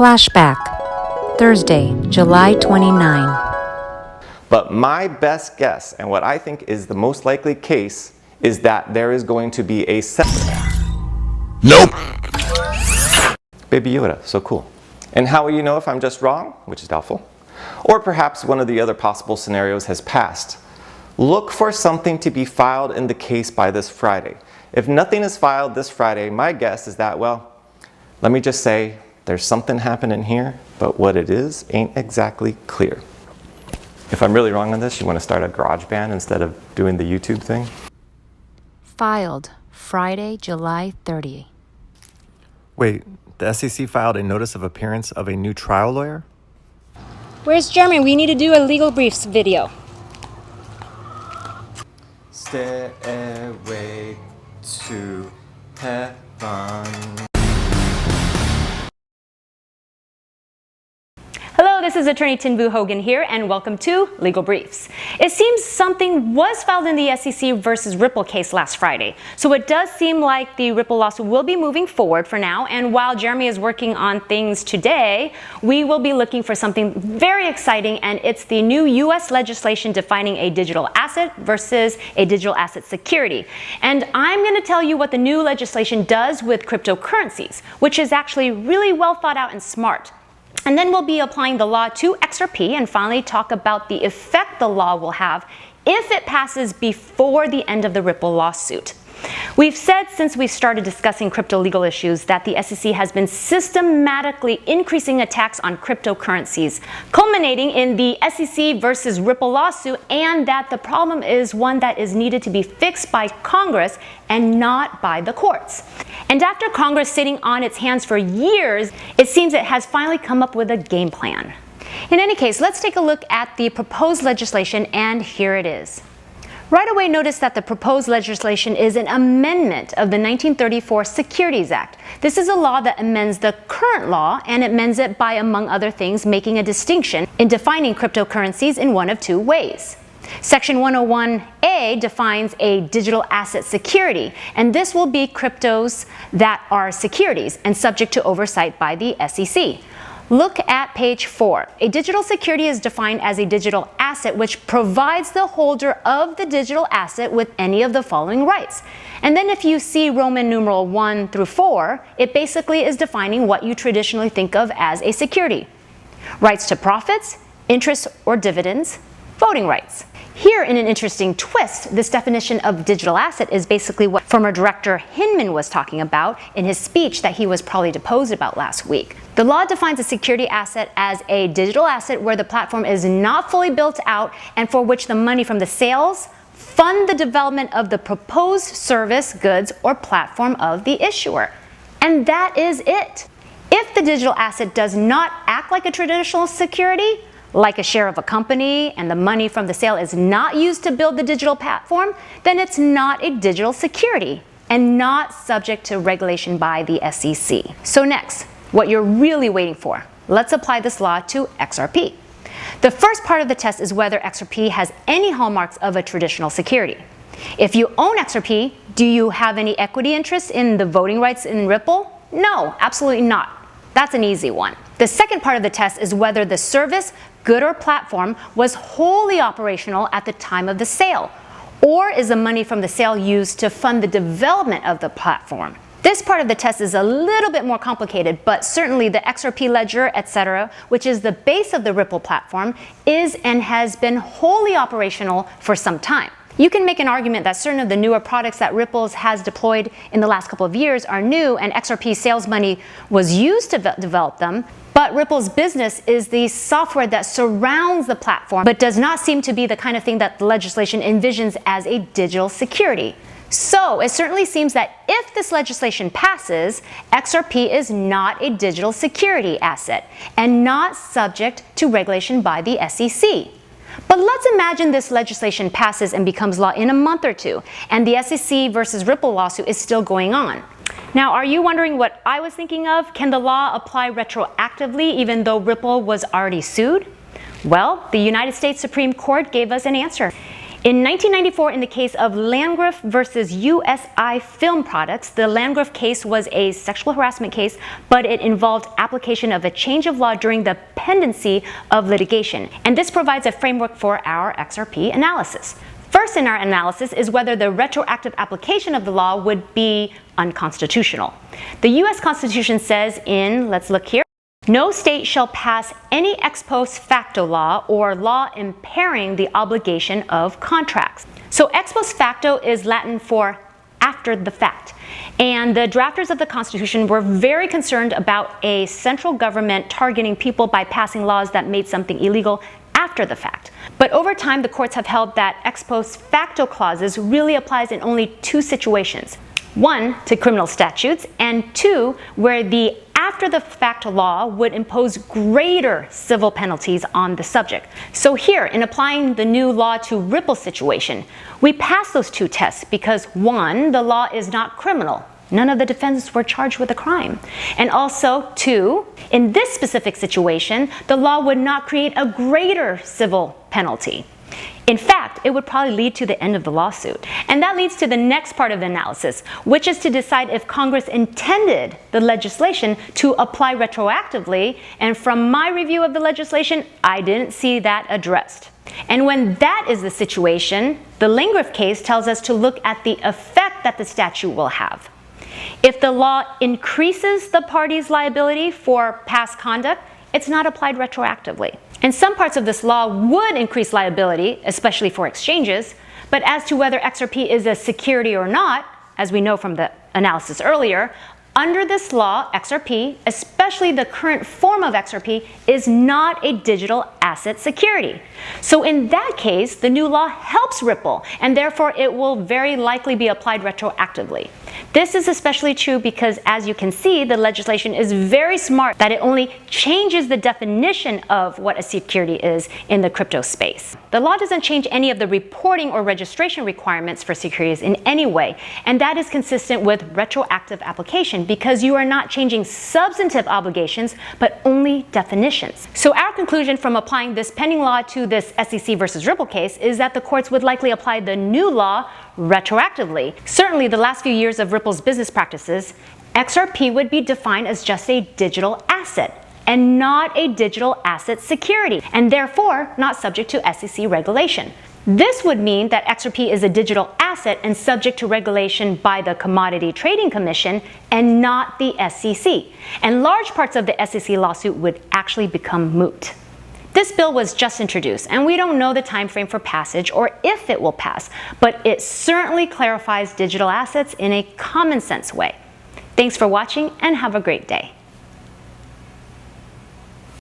Flashback, Thursday, July 29. But my best guess, and what I think is the most likely case, is that there is going to be a Nope. Baby Yoda, so cool. And how will you know if I'm just wrong, which is doubtful? Or perhaps one of the other possible scenarios has passed. Look for something to be filed in the case by this Friday. If nothing is filed this Friday, my guess is that, well, let me just say, there's something happening here, but what it is ain't exactly clear. If I'm really wrong on this, you want to start a garage band instead of doing the YouTube thing? Filed, Friday, July 30. Wait, the SEC filed a notice of appearance of a new trial lawyer? Where's Jeremy? We need to do a legal briefs video. Stairway to heaven. Hello, this is Attorney Thien-Vu Hogan here, and welcome to Legal Briefs. It seems something was filed in the SEC versus Ripple case last Friday. So it does seem like the Ripple lawsuit will be moving forward for now, and while Jeremy is working on things today, we will be looking for something very exciting, and it's the new U.S. legislation defining a digital asset versus a digital asset security. And I'm going to tell you what the new legislation does with cryptocurrencies, which is actually really well thought out and smart. And then we'll be applying the law to XRP and finally talk about the effect the law will have if it passes before the end of the Ripple lawsuit. We've said since we started discussing crypto legal issues that the SEC has been systematically increasing attacks on cryptocurrencies, culminating in the SEC versus Ripple lawsuit, and that the problem is one that is needed to be fixed by Congress and not by the courts. And after Congress sitting on its hands for years, it seems it has finally come up with a game plan. In any case, let's take a look at the proposed legislation, and here it is. Right away, notice that the proposed legislation is an amendment of the 1934 Securities Act. This is a law that amends the current law, and it amends it by, among other things, making a distinction in defining cryptocurrencies in one of two ways. Section 101A defines a digital asset security, and this will be cryptos that are securities and subject to oversight by the SEC. Look at page 4. A digital security is defined as a digital asset which provides the holder of the digital asset with any of the following rights. And then if you see Roman numeral 1 through 4, it basically is defining what you traditionally think of as a security. Rights to profits, interest or dividends, voting rights. Here, in an interesting twist, this definition of digital asset is basically what former director Hinman was talking about in his speech that he was probably deposed about last week. The law defines a security asset as a digital asset where the platform is not fully built out and for which the money from the sales fund the development of the proposed service, goods, or platform of the issuer. And that is it. If the digital asset does not act like a traditional security, like a share of a company, and the money from the sale is not used to build the digital platform, then it's not a digital security and not subject to regulation by the SEC. So next, what you're really waiting for. Let's apply this law to XRP. The first part of the test is whether XRP has any hallmarks of a traditional security. If you own XRP, do you have any equity interest in the voting rights in Ripple? No, absolutely not. That's an easy one. The second part of the test is whether the service, good, or platform was wholly operational at the time of the sale, or is the money from the sale used to fund the development of the platform? This part of the test is a little bit more complicated, but certainly the XRP ledger, etc., which is the base of the Ripple platform, is and has been wholly operational for some time. You can make an argument that certain of the newer products that Ripple has deployed in the last couple of years are new, and XRP sales money was used to develop them, but Ripple's business is the software that surrounds the platform, but does not seem to be the kind of thing that the legislation envisions as a digital security. So it certainly seems that if this legislation passes, XRP is not a digital security asset and not subject to regulation by the SEC. But let's imagine this legislation passes and becomes law in a month or two, and the SEC versus Ripple lawsuit is still going on. Now, are you wondering what I was thinking of? Can the law apply retroactively even though Ripple was already sued? Well, the United States Supreme Court gave us an answer. In 1994, in the case of Landgraf versus USI Film Products, the Landgraf case was a sexual harassment case, but it involved application of a change of law during the pendency of litigation. And this provides a framework for our XRP analysis. First in our analysis is whether the retroactive application of the law would be unconstitutional. The U.S. Constitution says in, let's look here, no state shall pass any ex post facto law or law impairing the obligation of contracts. So ex post facto is Latin for after the fact. And the drafters of the Constitution were very concerned about a central government targeting people by passing laws that made something illegal after the fact. But over time, the courts have held that ex post facto clauses really applies in only two situations. One, to criminal statutes, and two, where the after the fact law would impose greater civil penalties on the subject. So here, in applying the new law to Ripple's situation, we pass those two tests because one, the law is not criminal. None of the defendants were charged with a crime. And also, two, in this specific situation, the law would not create a greater civil penalty. In fact, it would probably lead to the end of the lawsuit. And that leads to the next part of the analysis, which is to decide if Congress intended the legislation to apply retroactively. And from my review of the legislation, I didn't see that addressed. And when that is the situation, the Landgraf case tells us to look at the effect that the statute will have. If the law increases the party's liability for past conduct, it's not applied retroactively. And some parts of this law would increase liability, especially for exchanges, but as to whether XRP is a security or not, as we know from the analysis earlier, under this law, XRP, especially the current form of XRP, is not a digital asset security. So in that case, the new law helps Ripple, and therefore it will very likely be applied retroactively. This is especially true because, as you can see, the legislation is very smart that it only changes the definition of what a security is in the crypto space. The law doesn't change any of the reporting or registration requirements for securities in any way, and that is consistent with retroactive application because you are not changing substantive obligations, but only definitions. So our conclusion from applying this pending law to this SEC versus Ripple case is that the courts would likely apply the new law retroactively. Certainly the last few years of Ripple's business practices, XRP would be defined as just a digital asset and not a digital asset security, and therefore not subject to SEC regulation. This would mean that XRP is a digital asset and subject to regulation by the Commodity Trading Commission and not the SEC. And large parts of the SEC lawsuit would actually become moot. This bill was just introduced, and we don't know the time frame for passage or if it will pass, but it certainly clarifies digital assets in a common sense way. Thanks for watching and have a great day.